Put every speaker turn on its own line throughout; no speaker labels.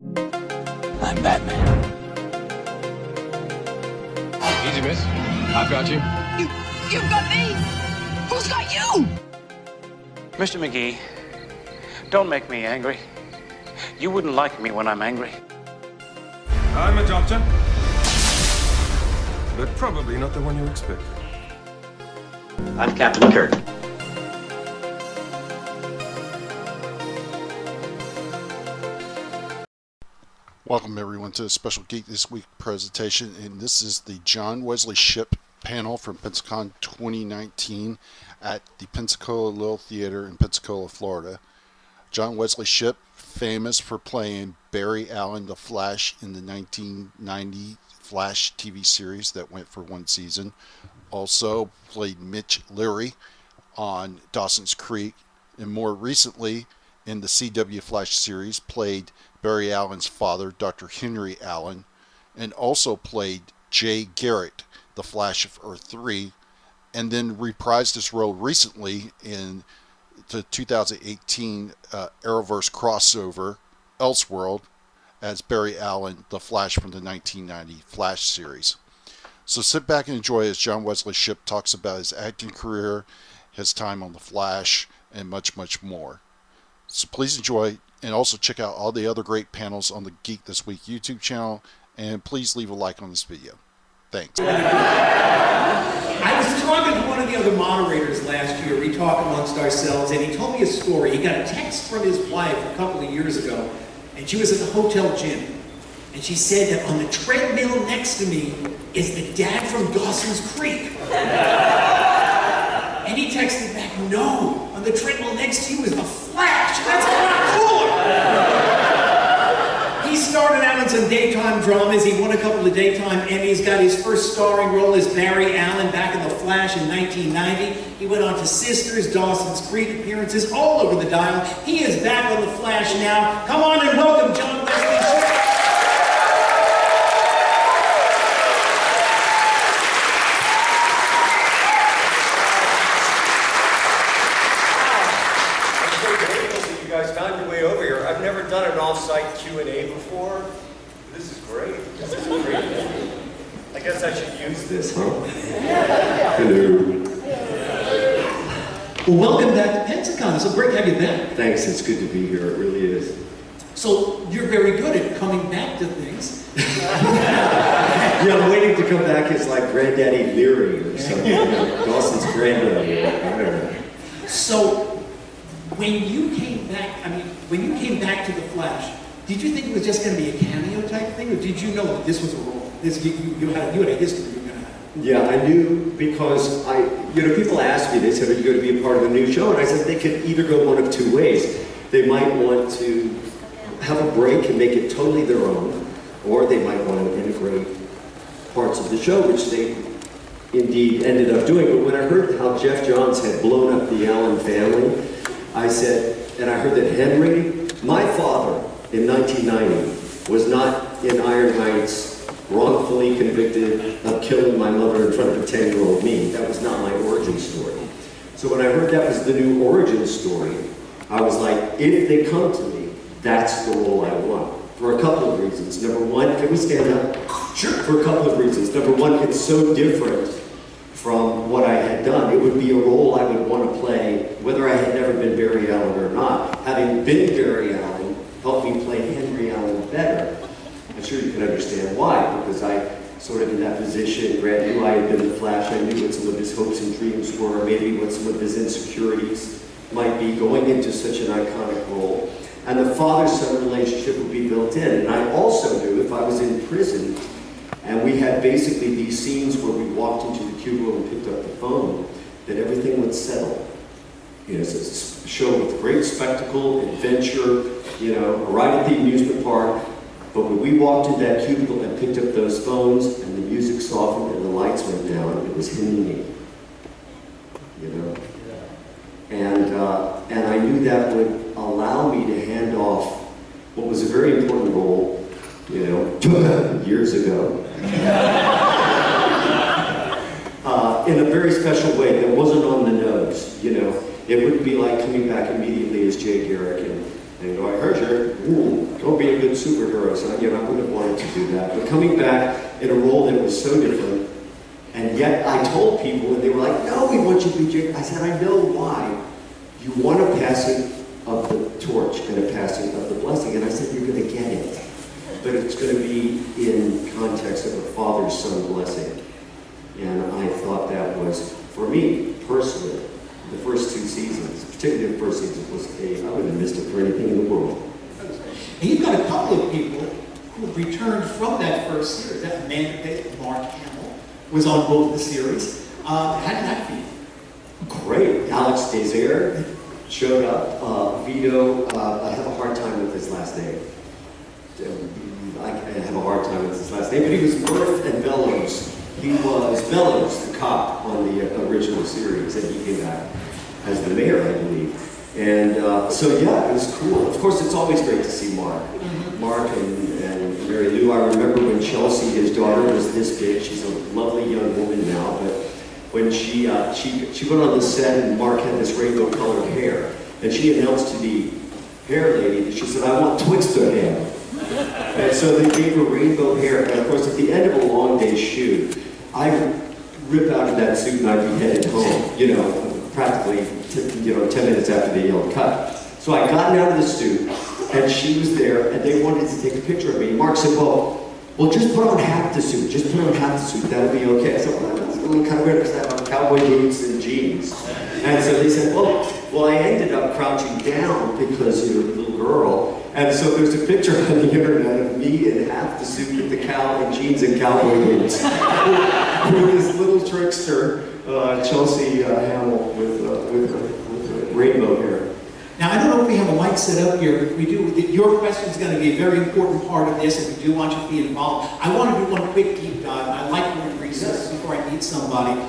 I'm Batman.
Easy, miss. I've got you.
You've got me? Who's got you?
Mr. McGee, don't make me angry. You wouldn't like me when I'm angry.
I'm a doctor. But probably not the one you expect.
I'm Captain Kirk.
Welcome everyone to a special Geek This Week presentation, and this is the John Wesley Shipp Panel from Pensacon 2019 at the Pensacola Little Theater in Pensacola, Florida. John Wesley Shipp, famous for playing Barry Allen the Flash in the 1990 Flash TV series that went for one season. Also played Mitch Leary on Dawson's Creek, and more recently in the CW Flash series played Barry Allen's father, Dr. Henry Allen, and also played Jay Garrick, the Flash of Earth 3, and then reprised his role recently in the 2018 Arrowverse crossover Elseworld as Barry Allen, the Flash from the 1990 Flash series. So sit back and enjoy as John Wesley Shipp talks about his acting career, his time on the Flash, and much, much more. So please enjoy, and also check out all the other great panels on the Geek This Week YouTube channel, and please leave a like on this video. Thanks.
I was talking to one of the other moderators last year. We talked amongst ourselves, and he told me a story. He got a text from his wife a couple of years ago, and she was at the hotel gym. And she said that on the treadmill next to me is the dad from Dawson's Creek. And he texted back, no, on the treadmill next to you is the Flash. That's a lot cooler. He started out in some daytime dramas. He won a couple of daytime Emmys, got his first starring role as Barry Allen back in The Flash in 1990. He went on to Sisters, Dawson's Creek appearances all over the dial. He is back on The Flash now. Come on and welcome John Wesley Shipp.
I've never done an off-site Q&A before. This is great. This is great. I guess I should use this, huh? Hello.
Well, welcome back to Pensacon. It's so great to have you back.
Thanks, it's good to be here. It really is.
So, you're very good at coming back to things.
Yeah, I'm waiting to come back as like Granddaddy Leary or something. Dawson's granddaddy. I don't know.
So, when you came back, when you came back to The Flash, did you think it was just going to be a cameo type thing, or did you know that this was a role? You had a history you were going to have?
Yeah, I knew because people ask me, they said, are you going to be a part of a new show? And I said they could either go one of two ways. They might want to have a break and make it totally their own, or they might want to integrate parts of the show, which they indeed ended up doing. But when I heard how Jeff Johns had blown up the Allen family, I said, and I heard that Henry, my father, in 1990, was not in Iron Heights, wrongfully convicted of killing my mother in front of a 10-year-old me. That was not my origin story. So when I heard that was the new origin story, I was like, if they come to me, that's the role I want. For a couple of reasons. Number one, can we stand up? Sure. For a couple of reasons. Number one, it's so different from what I had done. It would be a role I would want to play, whether I had never been Barry Allen or not. Having been Barry Allen helped me play Henry Allen better. I'm sure you can understand why, because I sort of in that position, Grant knew I had been the Flash, I knew what some of his hopes and dreams were, maybe what some of his insecurities might be going into such an iconic role. And the father-son relationship would be built in. And I also knew if I was in prison, and we had basically these scenes where we walked into the cubicle and picked up the phone, that everything would settle. It's a show with great spectacle, adventure, a ride at the amusement park. But when we walked into that cubicle and picked up those phones, and the music softened and the lights went down, it was him and me. And I knew that would allow me to hand off what was a very important role, years ago. In a very special way that wasn't on the nose, It wouldn't be like coming back immediately as Jay Garrick and And I heard you, go be a good superhero. So, I wouldn't have wanted to do that. But coming back in a role that was so different, and yet I told people, and they were like, no, we want you to be Jake. I said, I know why. You want a passing of the torch and a passing of the blessing. And I said, you're going to get it. But it's going to be in context of a father-son blessing. And I thought that was, for me, personally, the first 2 seasons, particularly the first season, I wouldn't have missed it for anything in the world.
And you've got a couple of people who have returned from that first series. That man, Mark Hamill, was on both the series. How did that feel?
Great. Alex Desire showed up. Vito, I have a hard time with his last name. I have a hard time with his last name, but he was Mirth and Bellows. He was Bellows, the cop, on the original series, and he came back as the mayor, I believe. And so, yeah, it was cool. Of course, it's always great to see Mark. Mark and Mary Lou. I remember when Chelsea, his daughter, was this big. She's a lovely young woman now, but when she went on the set and Mark had this rainbow-colored hair, and she announced to the hair lady that she said, I want Twixter hair. And so they gave her rainbow hair, and of course, at the end of a long day shoot, I would rip out of that suit and I'd be headed home, practically, 10 minutes after they yelled cut. So I got out of the suit, and she was there, and they wanted to take a picture of me. Mark said, well, just put on half the suit. Just put on half the suit. That'll be okay. I said, well, that's a little kind of weird because I have cowboy boots and jeans. And so they said, well, I ended up crouching down because you're a little girl. And so there's a picture on the internet of me in half the suit with the cow and jeans and cowboy boots. with this little trickster, Chelsea Hamill, with rainbow hair.
Now, I don't know if we have a mic set up here, but if we do, your question is going to be a very important part of this, and we do want you to be involved. I want to do one quick deep dive. I like doing research before I meet somebody.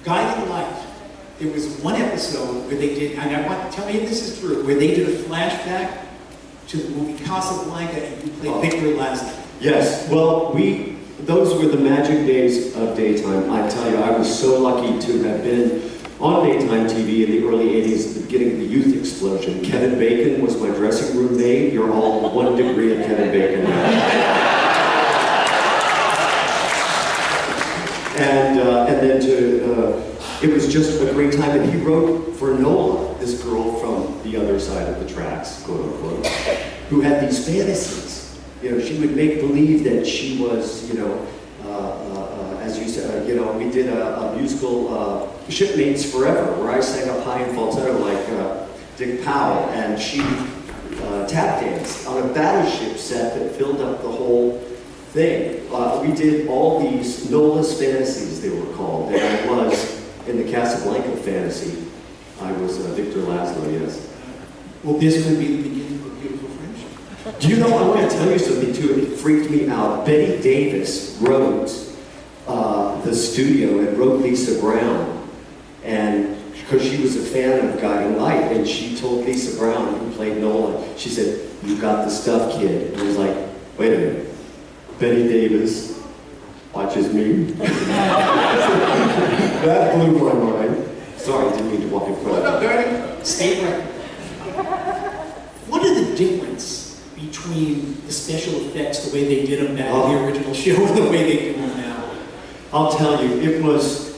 Guiding Light. There was one episode where they did, and I want to tell me if this is true, where they did a flashback to the movie Casablanca, and you played Victor Laszlo.
Yes. Well, those were the magic days of daytime. I tell you, I was so lucky to have been on daytime TV in the early 80s, at the beginning of the youth explosion. Kevin Bacon was my dressing room mate. You're all 1 degree of Kevin Bacon now. And then it was just a great time. And he wrote for Nola, this girl from the other side of the tracks, quote unquote, who had these fantasies. She would make believe that she was, as you said, we did a musical, Shipmates Forever, where I sang up high and falsetto like Dick Powell, and she tap danced on a battleship set that filled up the whole thing. We did all these Nola's fantasies, they were called, and I was in the Casablanca fantasy. I was Victor Laszlo, yes.
Well, this could be the beginning of a beautiful friendship.
Do you know, I want to tell you something too, and it freaked me out. Betty Davis wrote the studio and wrote Lisa Brown, and because she was a fan of Guiding Light, and she told Lisa Brown, who played Nola, she said, "You got the stuff, kid." And I was like, wait a minute, Betty Davis watches me? That blew my mind. Sorry, didn't mean to walk in front of you.
Stay right. What are the difference between the special effects, the way they did them back in the original show, and the way they do them now?
I'll tell you, it was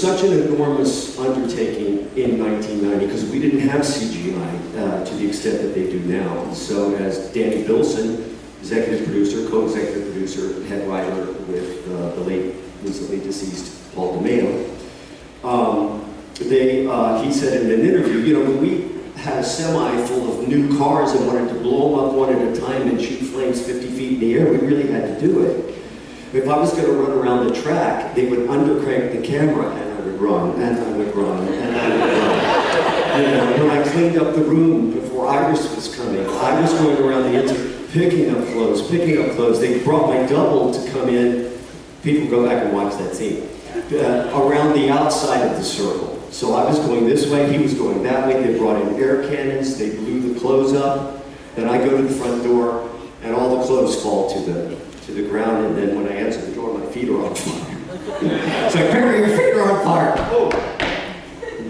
such an enormous undertaking in 1990 because we didn't have CGI to the extent that they do now. And so as Danny Bilson, executive producer, co-executive producer, head writer with the late, recently deceased Paul DeMeo, he said in an interview, when we had a semi full of new cars and wanted to blow them up one at a time and shoot flames 50 feet in the air, we really had to do it. If I was going to run around the track, they would undercrank the camera, and I would run, and I would run, and I would run. When I cleaned up the room before Iris was coming, I was going around the inside, picking up clothes. They brought my double to come in. People go back and watch that scene. Around the outside of the circle. So I was going this way, he was going that way. They brought in air cannons, they blew the clothes up. Then I go to the front door, and all the clothes fall to the ground, and then when I answer the door, my feet are on fire. It's like, Barry, your feet are on fire. Oh.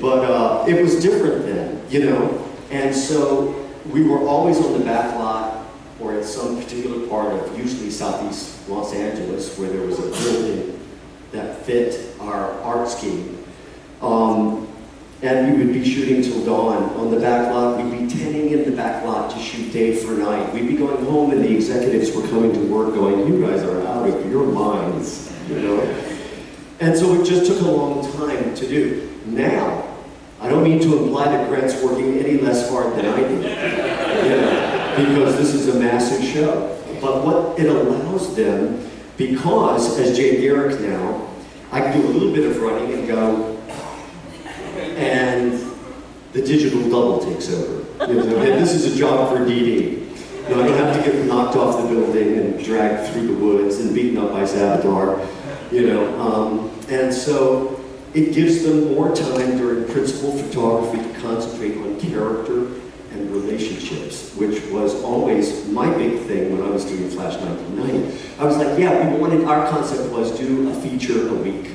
But it was different then, And so we were always on the back lot or at some particular part of usually southeast Los Angeles where there was a building that fit our art scheme. And we would be shooting till dawn on the back lot. We'd be tenting in the back lot to shoot day for night. We'd be going home and the executives were coming to work going, you guys are out of your minds, you know? And so it just took a long time to do. Now, I don't mean to imply that Grant's working any less hard than I do, you know, because this is a massive show. But what it allows them, because as Jay Garrick now, I can do a little bit of running and go, and the digital double takes over. You know, and this is a job for DD. You know, I don't have to get knocked off the building and dragged through the woods and beaten up by Savitar, you know. And so it gives them more time during principal photography to concentrate on character and relationships, which was always my big thing when I was doing Flash 1990. I was like, yeah, we wanted, our concept was do a feature a week.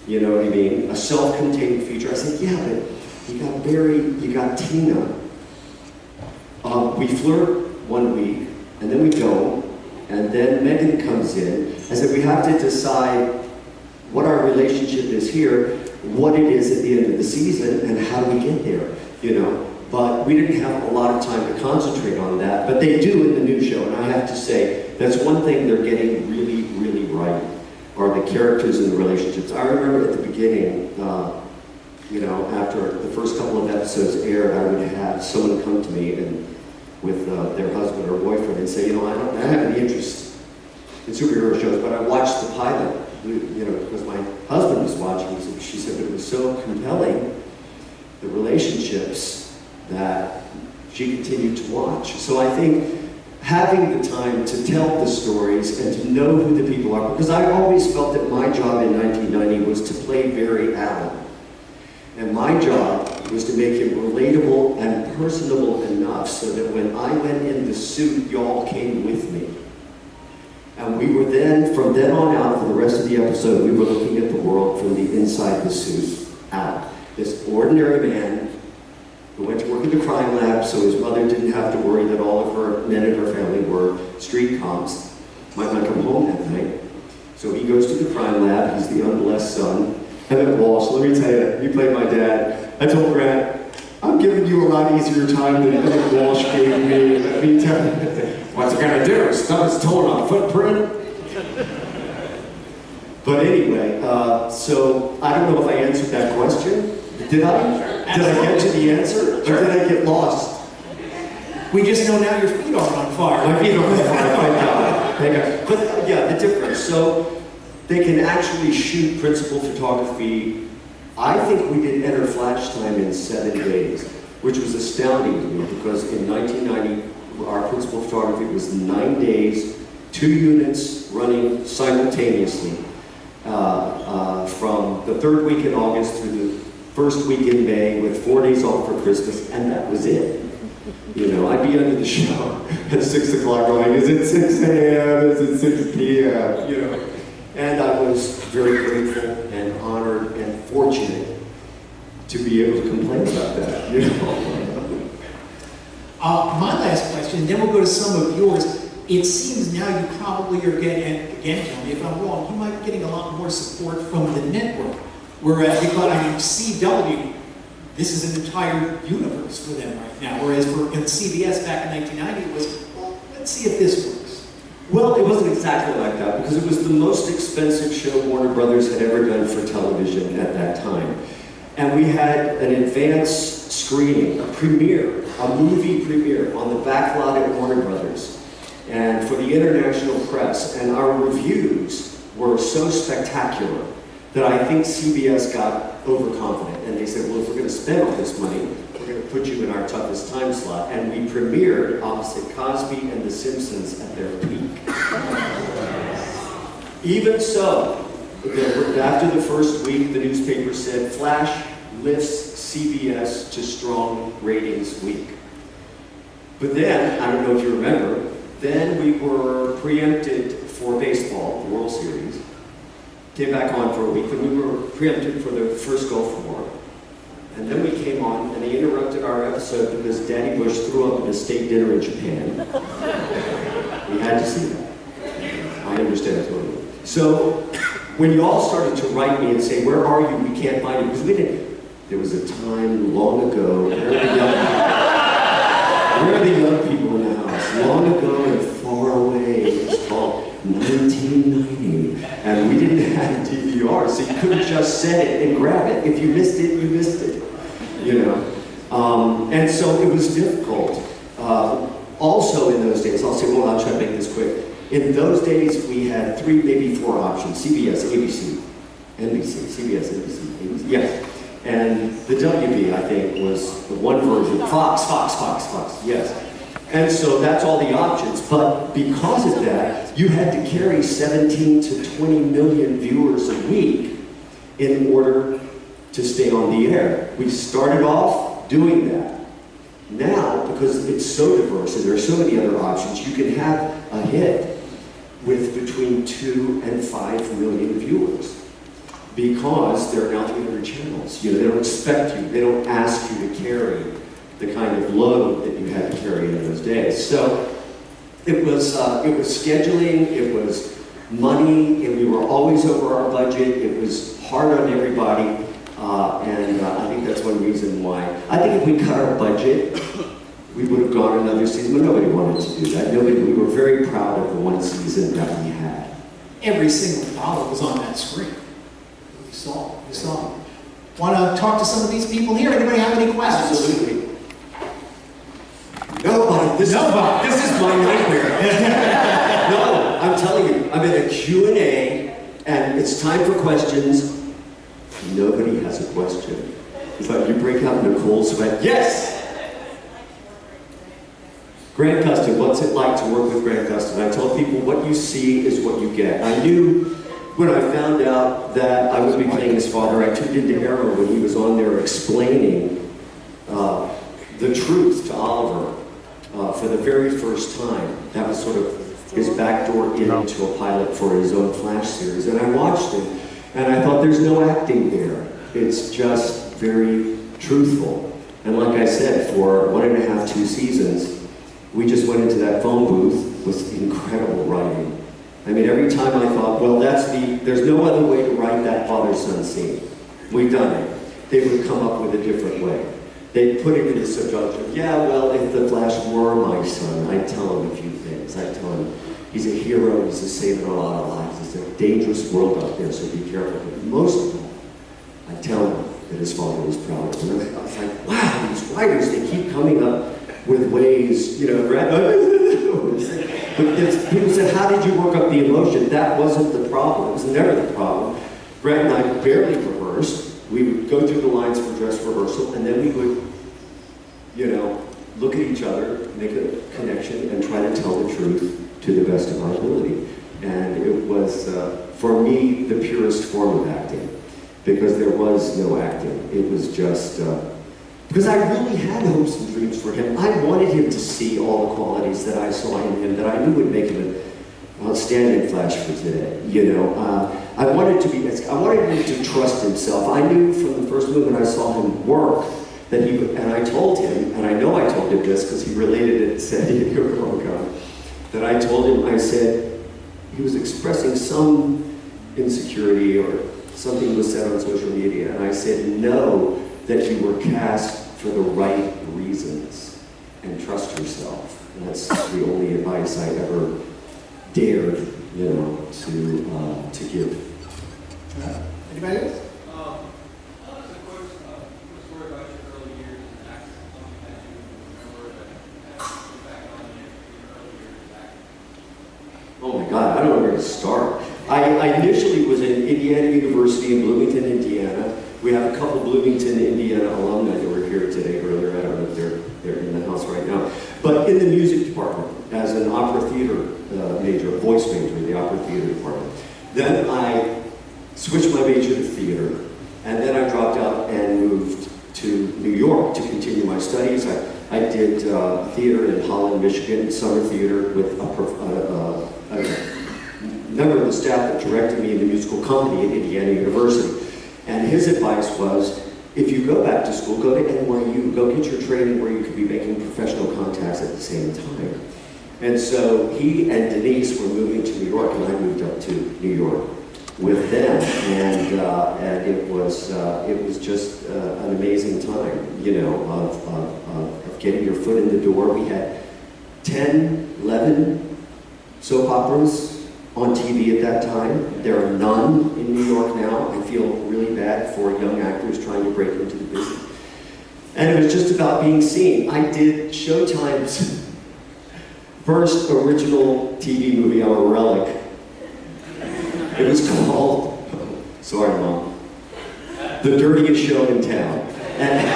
You know what I mean? A self-contained feature. I said, yeah, but you got Barry, you got Tina. We flirt one week, and then we don't, and then Megan comes in. I said, we have to decide what our relationship is here, what it is at the end of the season, and how do we get there, you know? But we didn't have a lot of time to concentrate on that, but they do in the new show, and I have to say, that's one thing they're getting really, really right. Are the characters and the relationships. I remember at the beginning, you know, after the first couple of episodes aired, I would have someone come to me and with their husband or boyfriend and say, you know, I don't have any interest in superhero shows, but I watched the pilot, you know, because my husband was watching. She said it was so compelling, the relationships, that she continued to watch. So I think having the time to tell the stories and to know who the people are, because I always felt that my job in 1990 was to play Barry Allen. And my job was to make him relatable and personable enough so that when I went in the suit, y'all came with me. And we were then, from then on out, for the rest of the episode, we were looking at the world from the inside the suit out. This ordinary man who went to work at the crime lab so his mother didn't have to worry that all of her men in her family were street cops, might not come home that night. So he goes to the crime lab, he's the unblessed son. Emmett Walsh, let me tell you, he played my dad. I told Grant, I'm giving you a lot easier time than Emmett Walsh gave me, let me tell you. What's it gonna do? Stub his toe on a footprint? But anyway, so I don't know if I answered that question. Did I? Did I get to the answer? Or did I get lost?
We just know now your feet are on fire.
My feet are on fire, thank God. Thank God. But yeah, the difference. So they can actually shoot principal photography. I think we did enter flash time in 7 days, which was astounding to me because in 1990, our principal photography was 9 days, 2 units running simultaneously from the 3rd week in August through the 1st week in May with 4 days off for Christmas, and that was it. You know, I'd be under the show at 6 o'clock going, is it 6 a.m., is it 6 p.m., you know. And I was very grateful and honored and fortunate to be able to complain about that, you know.
My last question, and then we'll go to some of yours. It seems now you probably are getting, and again, tell me if I'm wrong, you might be getting a lot more support from the network. Whereas, because I mean, CW, this is an entire universe for them right now. Whereas for CBS back in 1990, it was, well, let's see if this works.
Well, it wasn't exactly like that because it was the most expensive show Warner Brothers had ever done for television at that time. And we had an advanced screening, a premiere, a movie premiere on the back lot at Warner Brothers. And for the international press, and our reviews were so spectacular that I think CBS got overconfident. And they said, well, if we're going to spend all this money, we're going to put you in our toughest time slot. And we premiered opposite Cosby and The Simpsons at their peak. Even so, after the first week, the newspaper said, Flash lifts CBS to strong ratings week. But then, I don't know if you remember, then we were preempted for baseball, the World Series. Came back on for a week, and we were preempted for the first Gulf War. And then we came on, and they interrupted our episode because Daddy Bush threw up at a state dinner in Japan. We had to see that. I understand totally. So when you all started to write me and say, where are you? We can't find you. Because we didn't. There was a time long ago, where are the young people in the house? Long ago and far away, it was called 1990. And we didn't have DVR, so you couldn't just set it and grab it. If you missed it, you missed it. You know? And so it was difficult. Also in those days, I'll try to make this quick. In those days, we had 3, maybe 4 options: CBS, ABC, NBC, CBS, NBC, ABC. Yes. And the WB, I think, was the one version. Fox, yes. And so that's all the options. But because of that, you had to carry 17 to 20 million viewers a week in order to stay on the air. We started off doing that. Now, because it's so diverse and there are so many other options, you can have a hit with between 2 and 5 million viewers. Because there are now 300 channels. You know, they don't expect you, they don't ask you to carry the kind of load that you had to carry in those days. So it was scheduling, it was money, and we were always over our budget. It was hard on everybody, and I think that's one reason why. I think if we cut our budget, we would have gone another season, but nobody wanted to do that. We were very proud of the one season that we had.
Every single dollar was on that screen. We saw. Want to talk to some of these people here? Anybody have any questions?
Absolutely. Nobody. This is my nightmare. No, I'm telling you, I'm in a Q&A, and it's time for questions. Nobody has a question. But you break out in a cold sweat. Yes! Grant Gustin, what's it like to work with Grant Gustin? I tell people what you see is what you get. I knew when I found out that I would be playing his father, I tuned into Arrow when he was on there explaining the truth to Oliver for the very first time. That was sort of his backdoor into a pilot for his own Flash series. And I watched it, and I thought there's no acting there. It's just very truthful. And like I said, for 1.5, 2 seasons, we just went into that phone booth with incredible writing. I mean, every time I thought, well, there's no other way to write that father-son scene. We've done it. They would come up with a different way. They'd put it in the subjunctive. Yeah, well, if the Flash were my son, I'd tell him a few things. I'd tell him he's a hero, he's saving a lot of lives. It's a dangerous world out there, so be careful. But most of all, I'd tell him that his father was proud of him. And I was like, wow, these writers, they keep coming up with ways, you know, but people said, how did you work up the emotion? That wasn't the problem. It was never the problem. Brett and I barely rehearsed. We would go through the lines for dress rehearsal, and then we would, you know, look at each other, make a connection, and try to tell the truth to the best of our ability. And it was, for me, the purest form of acting, because there was no acting. It was just, because I really had hopes and dreams for him. I wanted him to see all the qualities that I saw in him that I knew would make him an outstanding Flash for today. You know, I wanted him to trust himself. I knew from the first moment I saw him work that he would, and I told him, and I know I told him this because he related it and said, that I told him, I said, he was expressing some insecurity or something was said on social media, and I said, know that you were cast for the right reasons, and trust yourself. And that's the only advice I ever dared, you know, to give.
Anybody else?
Oh my God, I don't know where to start. I initially was in Indiana University in Bloomington, Indiana. We have a couple Bloomington, Indiana alumni that were here today earlier. I don't know if they're in the house right now. But in the music department, as an opera theater major, a voice major in the opera theater department. Then I switched my major to theater, and then I dropped out and moved to New York to continue my studies. I did theater in Holland, Michigan, summer theater with a member of the staff that directed me in the musical company at Indiana University. And his advice was, if you go back to school, go to NYU, go get your training where you could be making professional contacts at the same time. And so he and Denise were moving to New York, and I moved up to New York with them, and it was just an amazing time, you know, of getting your foot in the door. We had 10, 11 soap operas on TV at that time. There are none in New York now. I feel really bad for young actors trying to break into the business. And it was just about being seen. I did Showtime's first original TV movie, our relic. It was called, sorry Mom, The Dirtiest Show in Town. And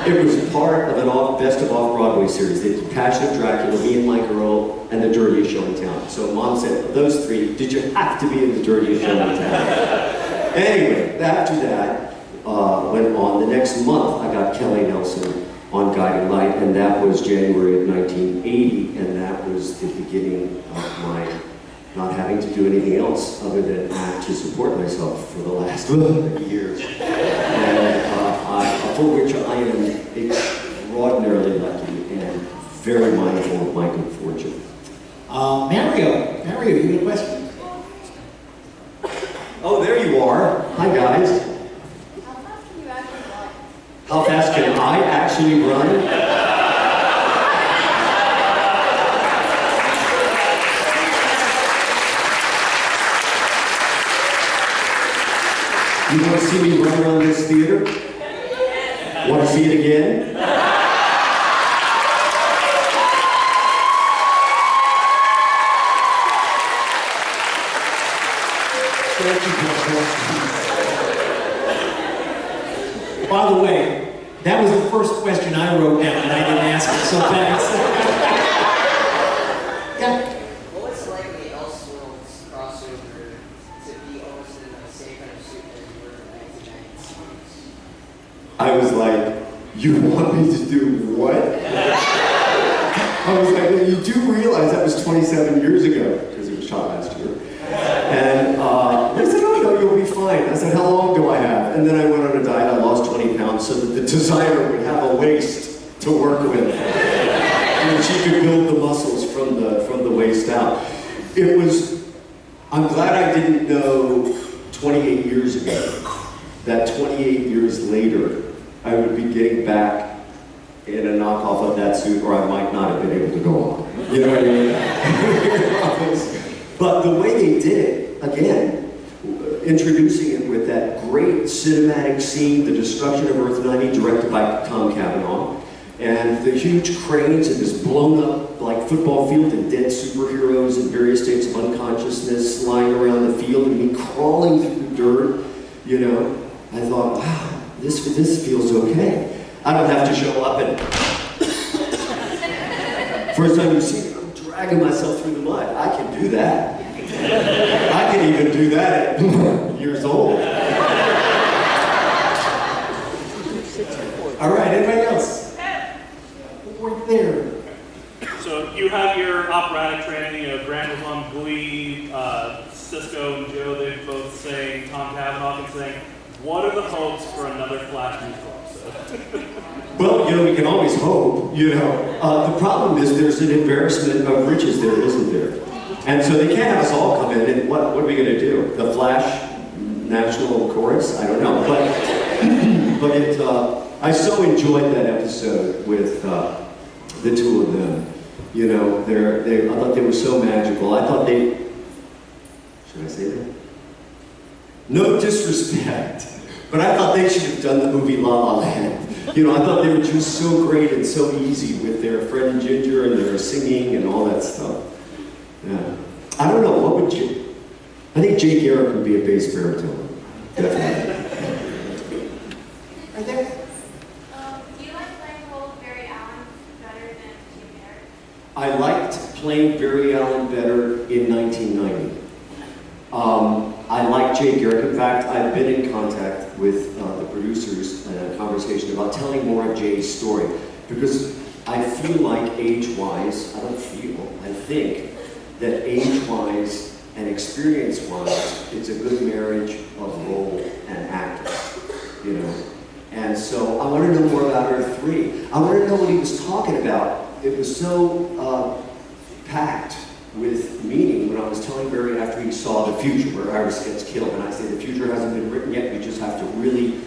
it was part of an best of off-Broadway series. They did Passion of Dracula, Me and My Girl, and The Dirtiest Show in Town. So Mom said, of those three, did you have to be in The Dirtiest Show in Town? Anyway, after that, went on. The next month, I got Kelly Nelson on Guiding Light, and that was January of 1980, and that was the beginning of my not having to do anything else other than act to support myself for the last years. And for which I am extraordinarily lucky and very mindful of my good fortune.
Mario, you have a question?
Oh, there you are. Hi, guys. How fast can I actually run? You want to see me run around this theater? Want to see it again? Thank you,
By the way, that was the first question I wrote down, and I didn't ask it, so thanks. Yeah.
What was like the Elseworlds crossover to be almost in the same kind of suit as you were in 1990s?
I was like, you want me to do what? I was like, well, you do realize that was 27 years ago, because it was shot last year. And they said, oh, no, you'll be fine. I said, how long do I have? And then I went on a diet, I lost 20 pounds so that the designer would have a waist to work with. And she could build the muscles from the waist out. It was, I'm glad I didn't know 28 years ago that 28 years later, I would be getting back in a knockoff of that suit, or I might not have been able to go on. You know what I mean? But the way they did it, again, introducing it with that great cinematic scene, The Destruction of Earth 90, directed by Tom Cavanaugh, and the huge cranes and this blown up like football field and dead superheroes in various states of unconsciousness lying around the field and me crawling through the dirt, you know, I thought, wow, this feels okay. I don't have to show up and first time you see me, I'm dragging myself through the mud. I can do that. I can even do that at years old.
All right, anybody else? Right there.
So you have your operatic training, you know, Grant was on Glee, Cisco and Joe, they both sang, Tom Cavanaugh can sing. What are the hopes for another Flash musical episode?
Well, you know, we can always hope, you know. The problem is there's an embarrassment of riches there, isn't there? And so they can't have us all come in and what are we going to do? The Flash National Chorus? I don't know. But I so enjoyed that episode with the two of them. You know, I thought they were so magical. I thought should I say that? No disrespect, but I thought they should have done the movie La La Land. You know, I thought they were just so great and so easy with their Fred and Ginger and their singing and all that stuff. Yeah. I don't know, what would you... I think Jay Garrick would be a bass baritone. Definitely.
Right there.
Do you like playing old Barry Allen better than Jim Garrick?
I liked playing Barry Allen better in 1990. I like Jay Garrick. In fact, I've been in contact with the producers and a conversation about telling more of Jay's story because I feel like age-wise, I think that age-wise and experience-wise, it's a good marriage of role and actor, you know. And so I want to know more about Earth 3. I want to know what he was talking about. It was so packed with meaning when I was telling Barry after he saw the future where Iris gets killed. And I say the future hasn't been written yet. You just have to really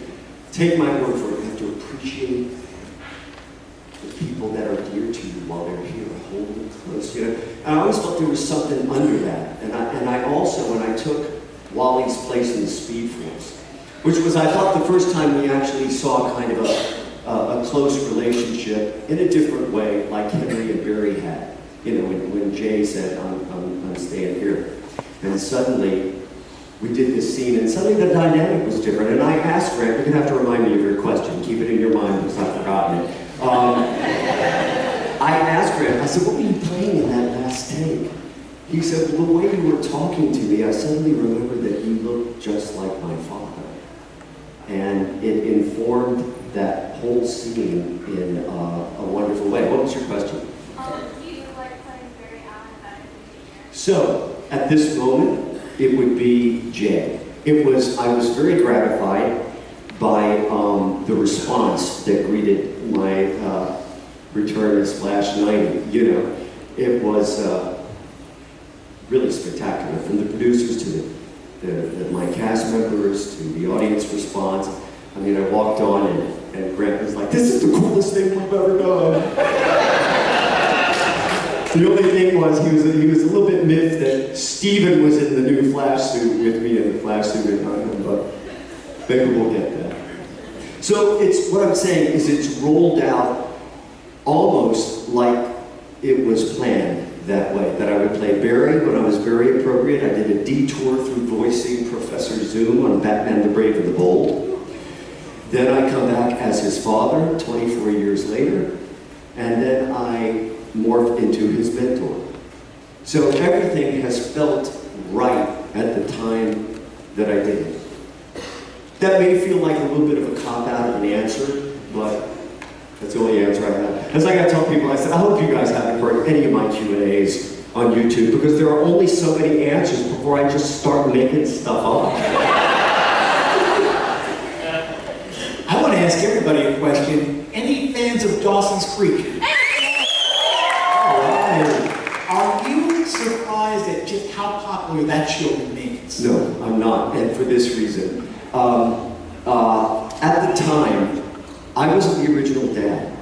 take my word for it. You have to appreciate the people that are dear to you while they're here. Hold them close. You know? And I always felt there was something under that. And I also, when I took Wally's place in the Speed Force, which was, I thought, the first time we actually saw kind of a close relationship in a different way, like Henry and Barry had. You know, when Jay said, I'm staying here. And suddenly, we did this scene, and suddenly the dynamic was different. And I asked Grant, you're going to have to remind me of your question. Keep it in your mind because I've forgotten it. I asked Grant, I said, what were you playing in that last take? He said, well, the way you were talking to me, I suddenly remembered that you looked just like my father. And it informed that whole scene in a wonderful way. What was your question?
Do you like playing Barry Allen better than
So, at this moment, it would be Jay. I was very gratified by the response that greeted my return as Flash 90. You know, it was really spectacular, from the producers to my cast members to the audience response. I mean, I walked on and Grant was like, this is the coolest thing we've ever done. The only thing was he was a little bit miffed that Steven was in the new Flash suit with me in the Flash suit and him, but maybe we'll get that. So it's, what I'm saying is it's rolled out almost like it was planned that way, that I would play Barry when I was very appropriate. I did a detour through voicing Professor Zoom on Batman the Brave and the Bold. Then I come back as his father 24 years later, and then I morphed into his mentor. So everything has felt right at the time that I did it. That may feel like a little bit of a cop-out of an answer, but that's the only answer I have. As I gotta tell people, I said, I hope you guys haven't heard any of my Q&As on YouTube because there are only so many answers before I just start making stuff up.
I want to ask everybody a question. Any fans of Dawson's Creek? Are you surprised at just how popular that show remains?
No, I'm not, and for this reason. At the time, I wasn't the original dad.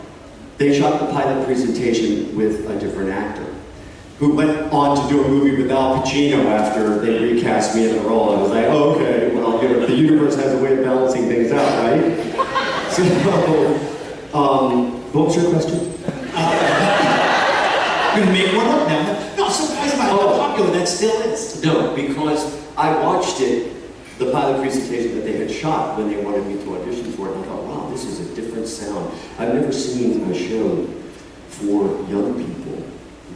They shot the pilot presentation with a different actor who went on to do a movie with Al Pacino after they recast me in the role. I was like, oh, okay, well, you know, the universe has a way of balancing things out, right? So, what was your question?
You can make one up now. No, I'm surprised about how popular that still is.
No, because I watched it, the pilot presentation that they had shot when they wanted me to audition for it, and I thought, wow, this is a different sound. I've never seen a show for young people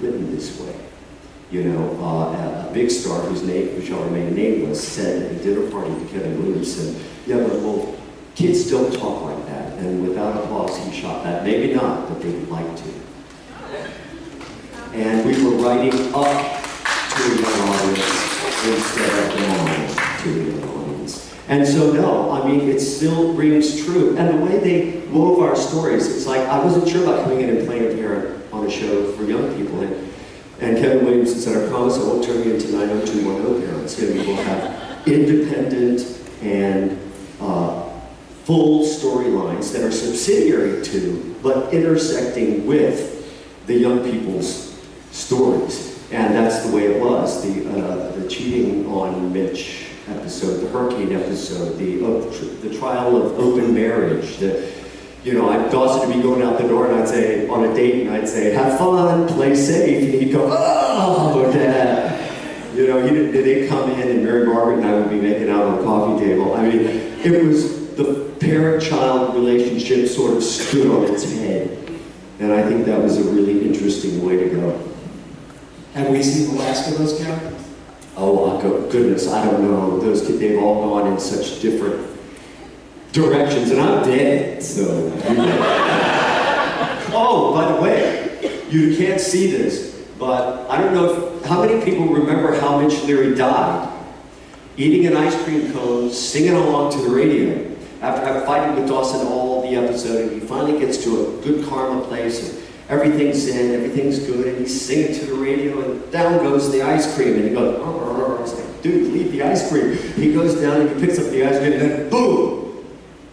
written this way. You know, a big star whose name, which shall remain nameless, said at a dinner party to Kevin Williamson, yeah, but well, kids don't talk like that, and without applause he shot that. Maybe not, but they would like to. And we were writing up to a young audience instead of down to a young audience. And so no, I mean, it still rings true. And the way they wove our stories, it's like, I wasn't sure about coming in and playing a parent on a show for young people. And Kevin Williamson said, I promise I won't turn you into 90210 parents. And we will have independent and full storylines that are subsidiary to, but intersecting with the young people's stories. And that's the way it was. The cheating on Mitch episode, the hurricane episode, the trial of open marriage, you know, Dawson would be going out the door and I'd say, on a date, and I'd say, have fun, play safe, and he'd go, oh, Dad. You know, they'd come in and Mary Margaret and I would be making out on the coffee table. I mean, it was, the parent-child relationship sort of stood on its head. And I think that was a really interesting way to go.
Have we seen the last of those characters?
Oh, goodness, I don't know. Those kids, they've all gone in such different directions, and I'm dead, so. Oh, by the way, you can't see this, but I don't know how many people remember how Mitch Leary died. Eating an ice cream cone, singing along to the radio. after fighting with Dawson all the episode, and he finally gets to a good karma place, and everything's in, everything's good, and he's singing to the radio, and down goes the ice cream, and he goes, I was like, dude, leave the ice cream. He goes down and he picks up the ice cream, and then boom,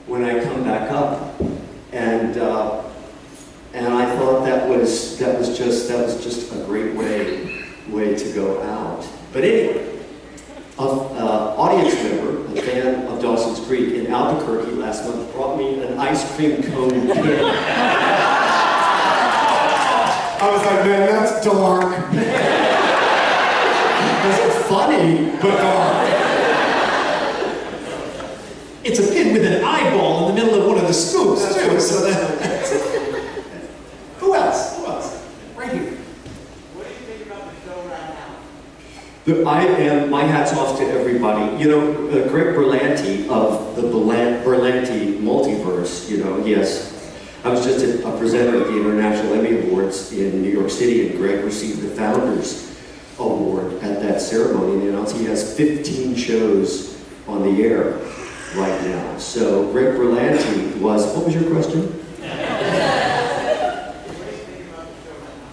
when I come back up, and I thought that was just a great way to go out. But anyway, audience member, a fan of Dawson's Creek in Albuquerque last month, brought me an ice cream cone kit. I was like, man, that's dark. It's funny, but dark.
It's a pin with an eyeball in the middle of one of the scoops, too. So that's Who else? Right here.
What do you think about the show right now?
My hat's off to everybody. You know, Greg Berlanti of the Berlanti multiverse, you know, yes. I was just a presenter at the International Emmy Awards in New York City, and Greg received the Founders Award at that ceremony, and announced he has 15 shows on the air right now. So Greg Berlanti was, what was your question?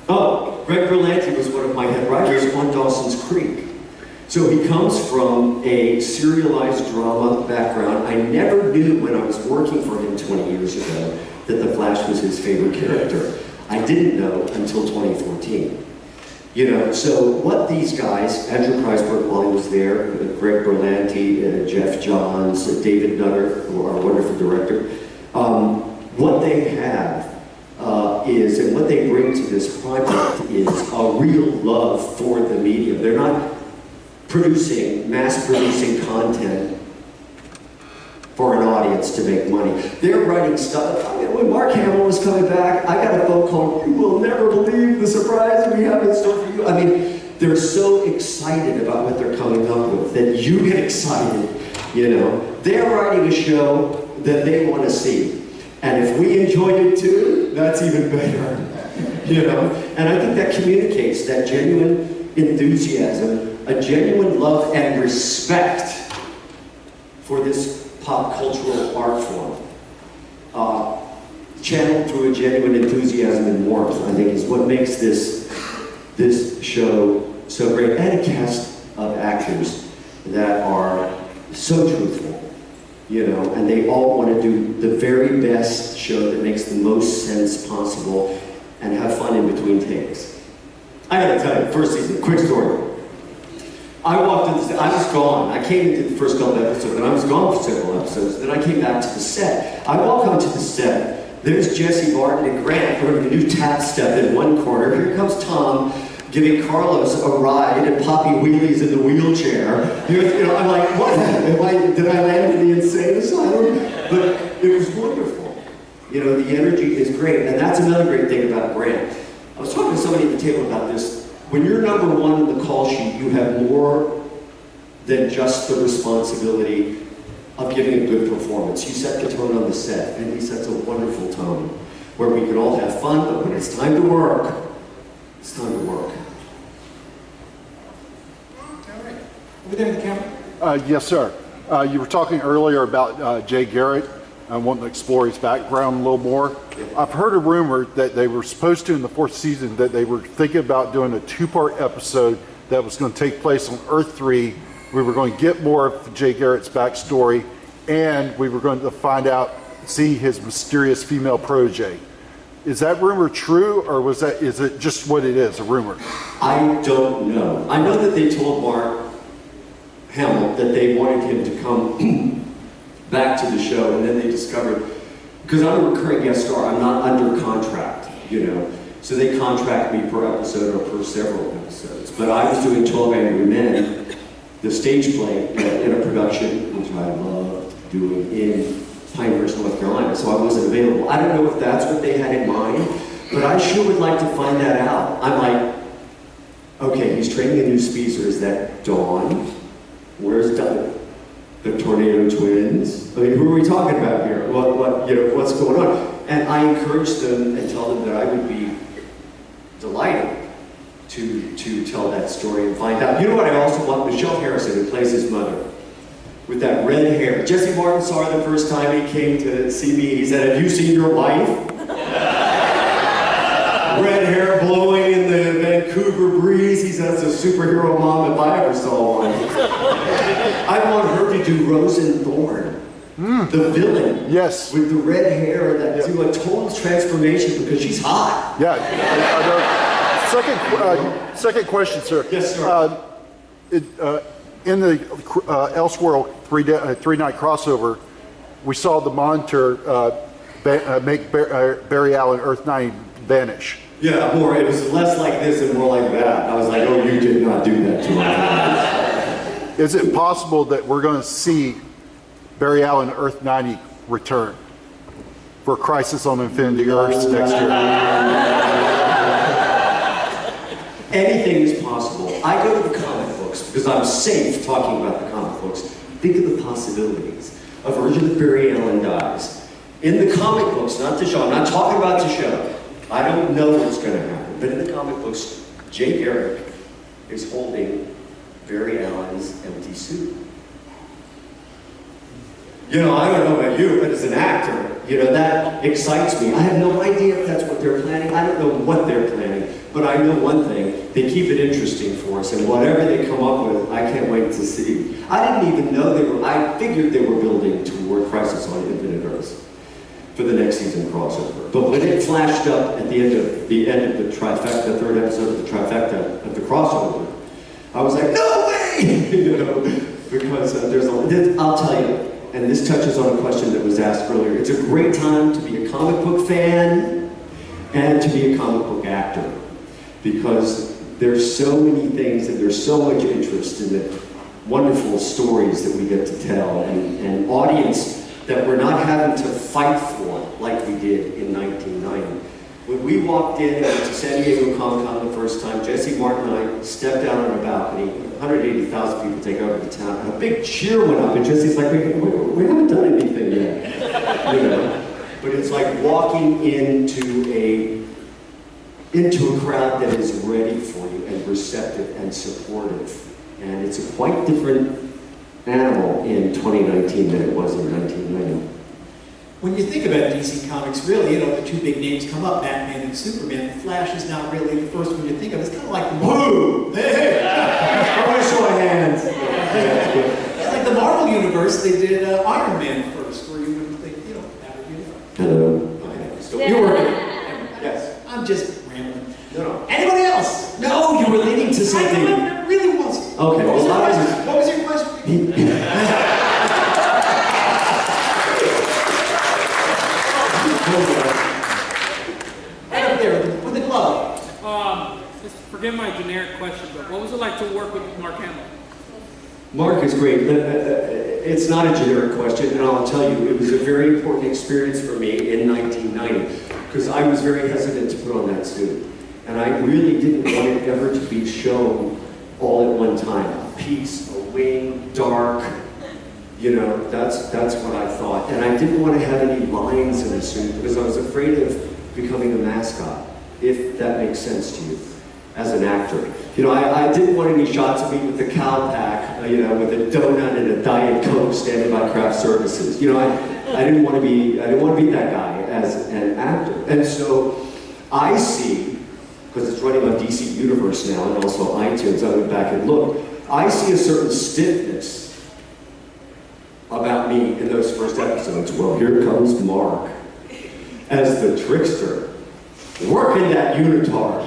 Oh, Greg Berlanti was one of my head writers on Dawson's Creek. So he comes from a serialized drama background. I never knew when I was working for him 20 years ago that The Flash was his favorite character. I didn't know until 2014. You know, so what these guys, Andrew Kreisberg while he was there, Greg Berlanti, Jeff Johns, David Nutter, who are a wonderful director, what they have is, and what they bring to this project is a real love for the medium. They're not mass producing content for an audience to make money. They're writing stuff. I mean, when Mark Hamill was coming back, I got a phone call, you will never believe the surprise we have in store for you. I mean, they're so excited about what they're coming up with that you get excited, you know. They're writing a show that they want to see. And if we enjoyed it too, that's even better, you know. And I think that communicates that genuine enthusiasm, a genuine love and respect for this pop cultural art form, channeled through a genuine enthusiasm and warmth, I think is what makes this show so great. And a cast of actors that are so truthful, you know, and they all want to do the very best show that makes the most sense possible and have fun in between takes. I gotta tell you, first season, quick story. I walked in, I was gone. I came into the first couple episodes, and I was gone for several episodes. Then I came back to the set. I walk onto the set. There's Jesse Barton and Grant doing a new tap step in one corner. Here comes Tom giving Carlos a ride, and Poppy wheelies in the wheelchair. You know, I'm like, what? Did I land in the insane asylum? But it was wonderful. You know, the energy is great, and that's another great thing about Grant. I was talking to somebody at the table about this. When you're number one in the call sheet, you have more than just the responsibility of giving a good performance. You set the tone on the set, and he sets a wonderful tone where we can all have fun, but when it's time to work, it's time to work.
All right. Over there in the camera.
Yes, sir. You were talking earlier about Jay Garrick. I want to explore his background a little more. I've heard a rumor that they were supposed to, in the 4th season, that they were thinking about doing a 2-part episode that was going to take place on Earth 3. We were going to get more of Jay Garrick's backstory, and we were going to see his mysterious female protege. Is that rumor true, or is it just what it is, a rumor?
I don't know. I know that they told Mark Hamill that they wanted him to come back to the show, and then they discovered, because I'm a recurring guest star, I'm not under contract, you know, so they contract me per episode or per several episodes. But I was doing 12 Angry Men, the stage play, in a production, which I loved doing in Pinehurst, North Carolina, so I wasn't available. I don't know if that's what they had in mind, but I sure would like to find that out. I'm like, okay, he's training a new speedster. Is that Dawn? Where's Dawn? The Tornado Twins? I mean, who are we talking about here? What's going on? And I encouraged them and tell them that I would be delighted to tell that story and find out. You know what I also want? Michelle Harrison, who plays his mother, with that red hair. Jesse Martin saw her the first time he came to see me. He said, "Have you seen your wife?" Red hair blowing in the Vancouver breeze. He said, "That's a superhero mom if I ever saw one." I want her to do Rose and Thorn, the villain.
Yes.
With the red hair, that do a total transformation because she's hot.
Yeah. Second question, sir.
Yes, sir.
In the Elseworld three-night crossover, we saw the monitor make Barry Allen, Earth 9, vanish.
Yeah, it was less like this and more like that. I was like, oh, you did not do that to us.
Is it possible that we're going to see Barry Allen, Earth 90 return for Crisis on Infinity Earths next year?
Anything is possible. I go to the comic books because I'm safe talking about the comic books. Think of the possibilities. A version of Barry Allen dies. In the comic books, not the show. I'm not talking about the show. I don't know what's going to happen. But in the comic books, Jay Garrick is holding Barry Allen's empty suit. You know, I don't know about you, but as an actor, you know, that excites me. I have no idea if that's what they're planning. I don't know what they're planning. But I know one thing, they keep it interesting for us, and whatever they come up with, I can't wait to see. I didn't even know I figured they were building toward Crisis on Infinite Earths for the next season crossover. But when it flashed up at the end of the trifecta, the third episode of the trifecta of the crossover, I was like, no way! You know, because I'll tell you, and this touches on a question that was asked earlier, it's a great time to be a comic book fan and to be a comic book actor. Because there's so many things and there's so much interest in the wonderful stories that we get to tell and audience that we're not having to fight for like we did in 1990. When we walked in to San Diego Comic-Con the first time, Jesse Martin and I stepped out on a balcony, 180,000 people take over the town, and a big cheer went up, and Jesse's like, we haven't done anything yet. You know? But it's like walking into a crowd that is ready for you and receptive and supportive. And it's a quite different animal in 2019 than it was in 1990.
When you think about DC Comics, really, you know, the two big names come up, Batman and Superman. The Flash is not really the first one you think of. It's kind of like the Marvel. Hey! I want to show my hands. It's like the Marvel universe, they did Iron Man first, where you wouldn't think, you know, that would be different.
Hello. Okay. So you're working. Yes.
I'm just rambling.
No.
Anybody else?
No, you were leading to something.
I really wasn't.
Okay, well,
what was your question? Right up there with the glove.
Just forgive my generic question, but what was it like to work with Mark Hamill?
Mark is great. It's not a generic question, and I'll tell you, it was a very important experience for me in 1990, because I was very hesitant to put on that suit. And I really didn't want it ever to be shown all at one time. A piece, a wing, dark, you know, that's what I thought. And I didn't want to have any lines in the suit because I was afraid of becoming a mascot, if that makes sense to you, as an actor. You know, I didn't want any shots of me with the cow pack, you know, with a donut and a Diet Coke standing by craft services. You know, I didn't want to be that guy as an actor. And so I see, because it's running on DC Universe now and also iTunes, I went back and looked, I see a certain stiffness about me in those first episodes. Well, here comes Mark as the trickster, working that unitard.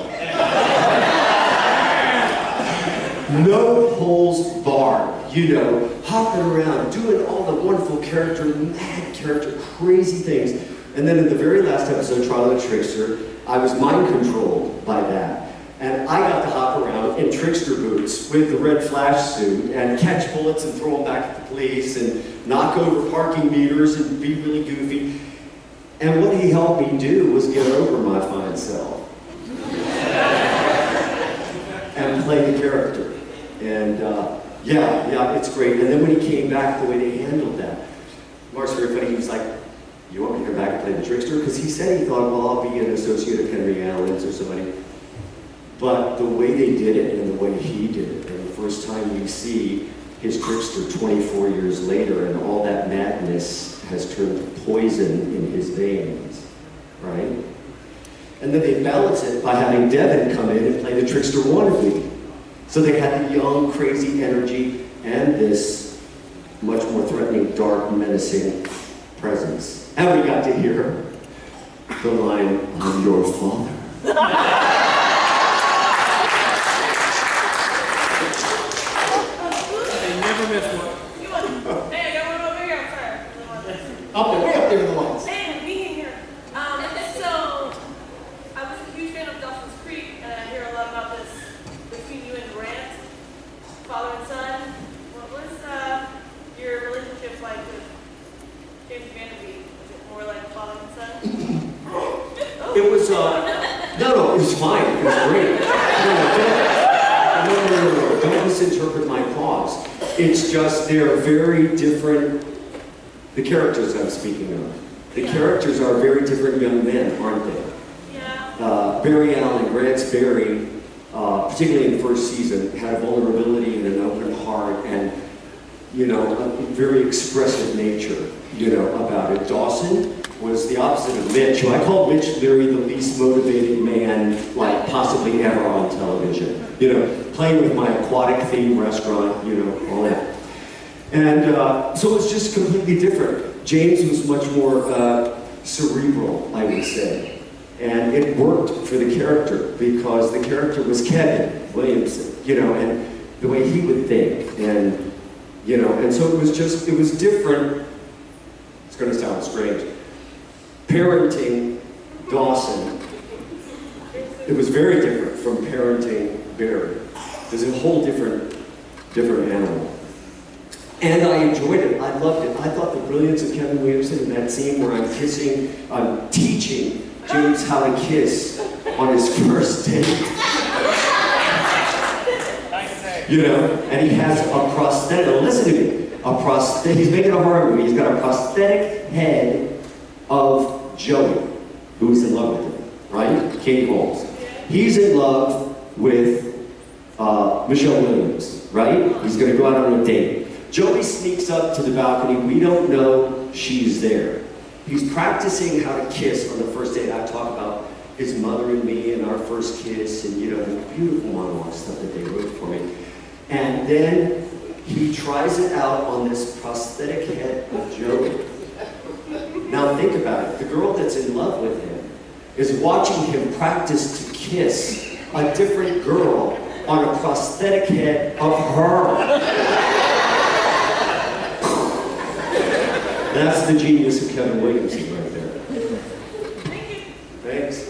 No holes barred, you know, hopping around, doing all the wonderful character, mad character, crazy things. And then in the very last episode, Trial of the Trickster, I was mind controlled by that. And I got to hop around in trickster boots with the red flash suit and catch bullets and throw them back at the police and knock over parking meters and be really goofy. And what he helped me do was get over my fine self and play the character. And yeah, it's great. And then when he came back, the way they handled that, Mark's very funny. He was like, "You want me to come back and play the trickster?" Because he said he thought, well, I'll be an associate of Henry Allen's or somebody. But the way they did it and the way he did it, and the first time we see his trickster 24 years later, and all that madness has turned to poison in his veins, right? And then they balance it by having Devin come in and play the trickster wannabe. So they had the young, crazy energy and this much more threatening, dark, menacing presence. And we got to hear the line, "I'm your father."
They never miss one.
Hey, I got one over here, sir.
Way up there in the lights.
Hey, being here. So, I was a huge fan of Dawson's Creek, and I hear a lot about this between you and Grant, father and son. What was your relationship like with James Vanderbeek? Was it more like father and son?
It was, no, it was fine. It was great. No, don't misinterpret my pause. It's just they are very different, the characters I'm speaking of. The characters are very different young men, aren't they?
Yeah.
Barry Allen, Grant's Barry, particularly in the first season, had a vulnerability and an open heart and, you know, a very expressive nature, you know, about it. Dawson was the opposite of Mitch, who I call Mitch literally the least motivated man, like, possibly ever on television. You know, playing with my aquatic themed restaurant, you know, all that. And so it was just completely different. James was much more cerebral, I would say. And it worked for the character, because the character was Kevin Williamson, you know, and the way he would think. And, you know, and so it was just, it was different. It's going to sound strange. Parenting Dawson, it was very different from parenting Barry. It was a whole different animal. And I enjoyed it. I loved it. I thought the brilliance of Kevin Williamson in that scene where I'm teaching James how to kiss on his first date. You know, and he has a prosthetic, listen to me, he's making a horror movie. He's got a prosthetic head of Joey, who's in love with him, right? Katie Holmes. He's in love with Michelle Williams, right? He's going to go out on a date. Joey sneaks up to the balcony. We don't know she's there. He's practicing how to kiss on the first date. I talk about his mother and me and our first kiss and, you know, the beautiful monologue stuff that they wrote for me. And then he tries it out on this prosthetic head of Joey. Now think about it. The girl that's in love with him is watching him practice to kiss a different girl on a prosthetic head of her. That's the genius of Kevin Williamson right there.
Thank you.
Thanks.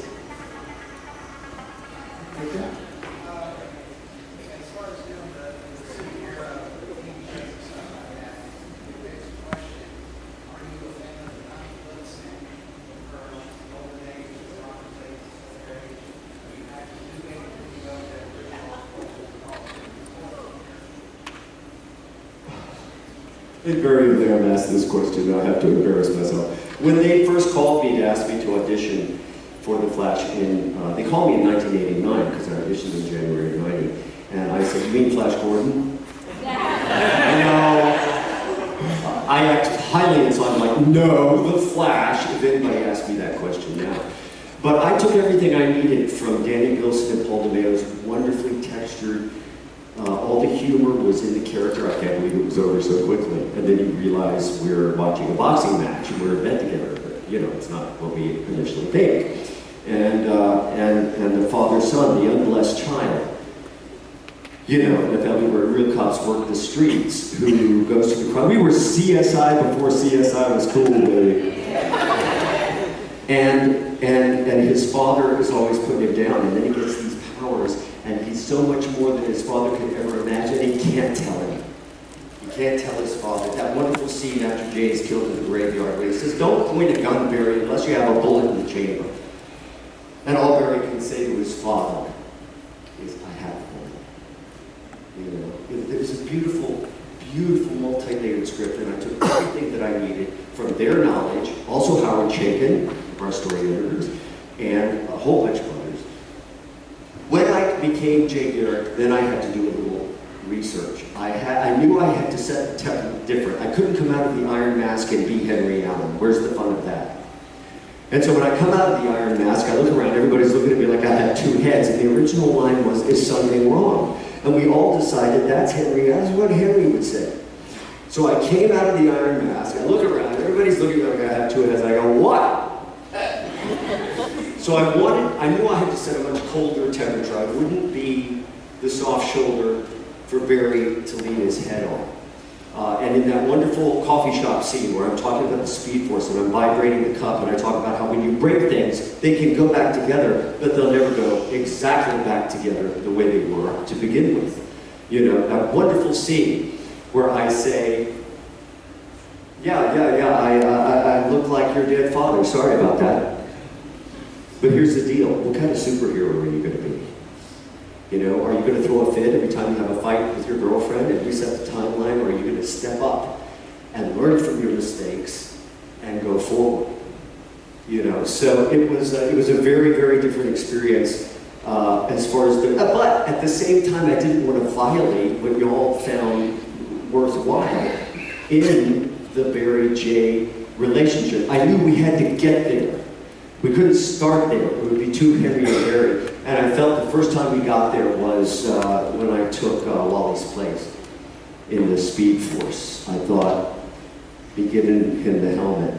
Invariably, I'm asked this question, and I have to embarrass myself. When they first called me to ask me to audition for The Flash they called me in 1989, because I auditioned in January of 90, and I said, "You mean Flash Gordon?" I know, I act highly inside, I'm like, "No, The Flash," if anybody asked me that question now. But I took everything I needed from Danny Gustin and Paul DeMeo's wonderfully textured. All the humor was in the character. I can't believe it was over so quickly. And then you realize we're watching a boxing match and we're in bed together. But, you know, it's not what we initially think. And the father-son, the unblessed child. You know, in a family where real cops work the streets, who goes to the crime. We were CSI before CSI was cool, baby. And his father is always putting him down, and then he gets these powers. And he's so much more than his father could ever imagine. He can't tell him. He can't tell his father. That wonderful scene after Jay is killed in the graveyard where he says, "Don't point a gun, Barry, unless you have a bullet in the chamber." And all Barry can say to his father is, "I have one." You know, it was a beautiful, beautiful multi-layered script, and I took everything that I needed from their knowledge, also Howard Chapin, our story editors, and a whole bunch of others. When I became Jay Garrick, then I had to do a little research. I I knew I had to set the template different. I couldn't come out of the Iron Mask and be Henry Allen. Where's the fun of that? And so when I come out of the Iron Mask, I look around, everybody's looking at me like I had two heads, and the original line was, "Is something wrong?" And we all decided that's Henry, that's what Henry would say. So I came out of the Iron Mask, I look around, everybody's looking at me like I have two heads, I go, "What?" So I knew I had to set a much colder temperature. I wouldn't be the soft shoulder for Barry to lean his head on. And in that wonderful coffee shop scene where I'm talking about the Speed Force and I'm vibrating the cup and I talk about how when you break things, they can go back together, but they'll never go exactly back together the way they were to begin with. You know, that wonderful scene where I say, I look like your dead father, sorry about that. But here's the deal, what kind of superhero are you going to be? You know, are you going to throw a fit every time you have a fight with your girlfriend and reset the timeline, or are you going to step up and learn from your mistakes and go forward? You know, so it was a very, very different experience as far as but at the same time, I didn't want to violate what y'all found worthwhile in the Barry J relationship. I knew we had to get there. We couldn't start there. It would be too Henry and Barry. And I felt the first time we got there was when I took Wally's place in the Speed Force. I thought, be giving him the helmet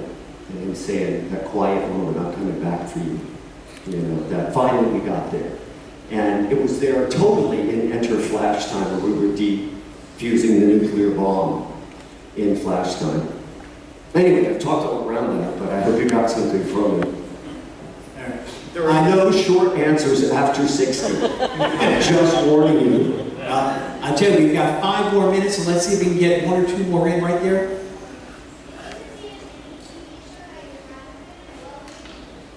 and him saying, that quiet moment, I'm coming back for you. You know, that finally we got there. And it was there totally in Enter Flash Time, where we were defusing the nuclear bomb in Flash Time. Anyway, I've talked all around that, but I hope you got something from it. I know short answers after 60. I'm just warning you.
I tell you, we've got 5 more minutes, so let's see if we can get 1 or 2 more in right there.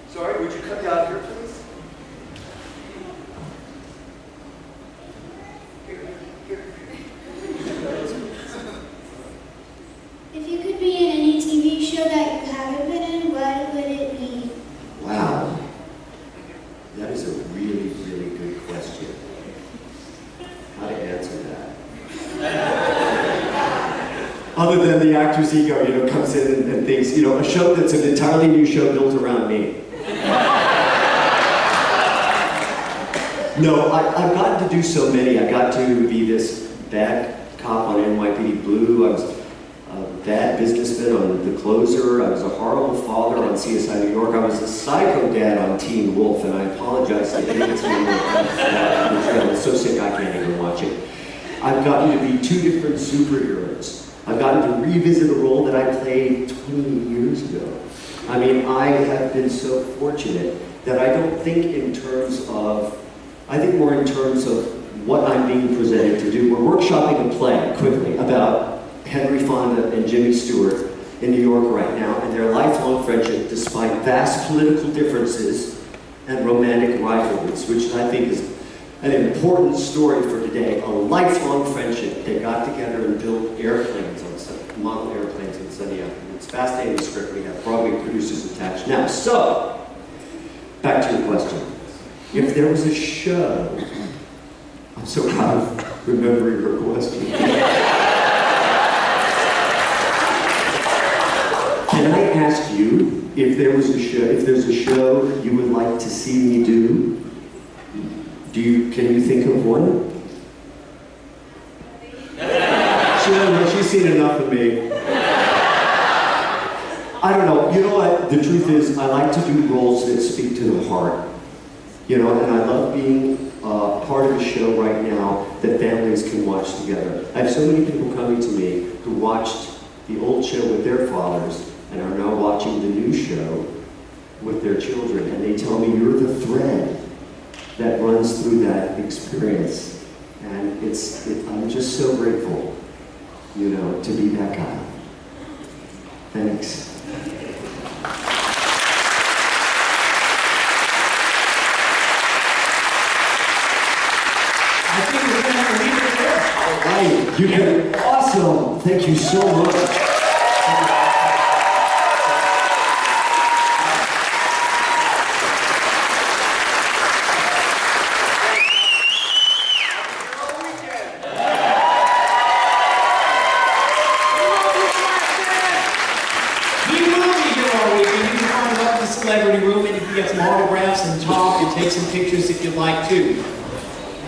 Sorry, would you cut out here, please?
If you could be in any TV show that you haven't been in, what would it be?
Wow. That is a really, really good question. How to answer that? Other than the actor's ego, you know, comes in and thinks, you know, a show that's an entirely new show built around me. No, I've gotten to do so many. I got to be this bad cop on NYPD Blue. I was a bad businessman on The Closer. I was a horrible father on CSI New York. I was a psycho dad on Teen Wolf, and I apologize to David's member. I'm so sick I can't even watch it. I've gotten to be 2 different superheroes. I've gotten to revisit a role that I played 20 years ago. I mean, I have been so fortunate that I don't think in terms of, I think more in terms of what I'm being presented to do. We're workshopping a play, quickly, about Henry Fonda and Jimmy Stewart in New York right now, and their lifelong friendship despite vast political differences and romantic rivalries, which I think is an important story for today. A lifelong friendship. They got together and built airplanes, model airplanes on Sunday afternoon. It's fascinating script. We have Broadway producers attached. Now, so, back to your question. If there was a show, I'm so proud of remembering her question. Can I ask you if there was a show, if there's a show you would like to see me do? Can you think of one? She's seen enough of me. I don't know. You know what? The truth is, I like to do roles that speak to the heart. You know, and I love being part of a show right now that families can watch together. I have so many people coming to me who watched the old show with their fathers and are now watching the new show with their children, and they tell me you're the thread that runs through that experience. And I'm just so grateful, you know, to be that guy. Thanks.
I think we're going to have to leave it there.
All right, you've been awesome. Thank you so much.
and take some pictures if you'd like to.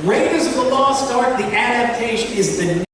Raiders of the Lost Ark, the adaptation, is the